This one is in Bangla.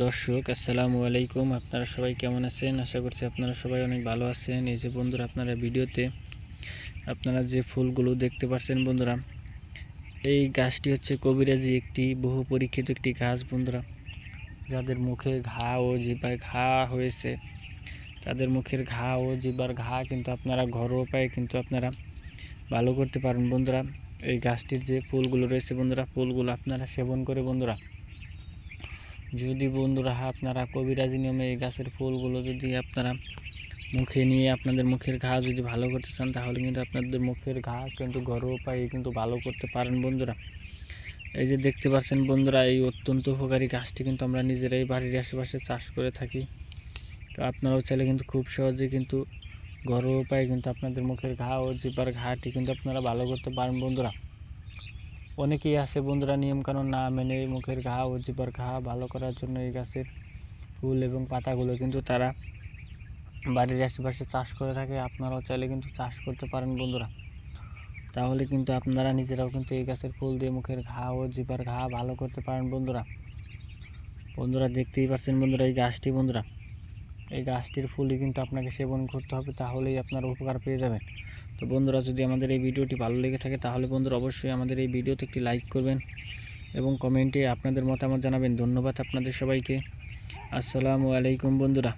দর্শক আসসালামু আলাইকুম। আপনারা সবাই কেমন আছেন? আশা করছি আপনারা সবাই অনেক ভালো আছেন। এই যে বন্ধুরা, আপনারা ভিডিওতে আপনারা যে ফুলগুলো দেখতে পাচ্ছেন বন্ধুরা, এই গাছটি হচ্ছে কবিরাজি একটি বহু পরীক্ষিত একটি গাছ বন্ধুরা। যাদের মুখে ঘা ও জিহ্বায় ঘা হয়েছে, তাদের মুখের ঘা ও জিহ্বার ঘা কিন্তু আপনারা ঘরোয়া উপায়ে কিন্তু আপনারা ভালো করতে পারেন বন্ধুরা। এই গাছটির যে ফুলগুলো রয়েছে বন্ধুরা, ফুলগুলো আপনারা সেবন করে বন্ধুরা, যদি বন্ধুরা আপনারা কবিরাজি নিয়মে এই গাছের ফুলগুলো যদি আপনারা মুখে নিয়ে আপনাদের মুখের ঘা যদি ভালো করতে চান, তাহলে কিন্তু আপনাদের মুখের ঘা কিন্তু ঘরোয়া উপায়ে কিন্তু ভালো করতে পারেন বন্ধুরা। এই যে দেখতে পাচ্ছেন বন্ধুরা, এই অত্যন্ত উপকারী গাছটি কিন্তু আমরা নিজেরাই বাড়ির আশেপাশে চাষ করে থাকি। তো আপনারাও চাইলে কিন্তু খুব সহজে কিন্তু ঘরোয়া উপায়ে কিন্তু আপনাদের মুখের ঘা ও জিহ্বার ঘাটি কিন্তু আপনারা ভালো করতে পারেন বন্ধুরা। অনেকেই আছে বন্ধুরা নিয়মকানুন না মেনে মুখের ঘা ও জিহ্বার ঘা ভালো করার জন্য এই গাছের ফুল এবং পাতাগুলো কিন্তু তারা বাড়ির আশেপাশে চাষ করে থাকে। আপনারাও চাইলে কিন্তু চাষ করতে পারেন বন্ধুরা। তাহলে কিন্তু আপনারা নিজেরাও কিন্তু এই গাছের ফুল দিয়ে মুখের ঘা ও জিহ্বার ঘা ভালো করতে পারেন বন্ধুরা। বন্ধুরা দেখতেই পাচ্ছেন বন্ধুরা, এই গাছটি বন্ধুরা, এই গাছটির ফুলই কিন্তু আপনাকে সেবন করতে হবে, তাহলেই আপনারা উপকার পেয়ে যাবেন। তো বন্ধুরা, যদি আমাদের এই ভিডিওটি ভালো লেগে থাকে তাহলে বন্ধুরা অবশ্যই আমাদের এই ভিডিওতে একটি লাইক করবেন এবং কমেন্টে আপনাদের মতামত জানাবেন। ধন্যবাদ আপনাদের সবাইকে। আসসালামু আলাইকুম বন্ধুরা।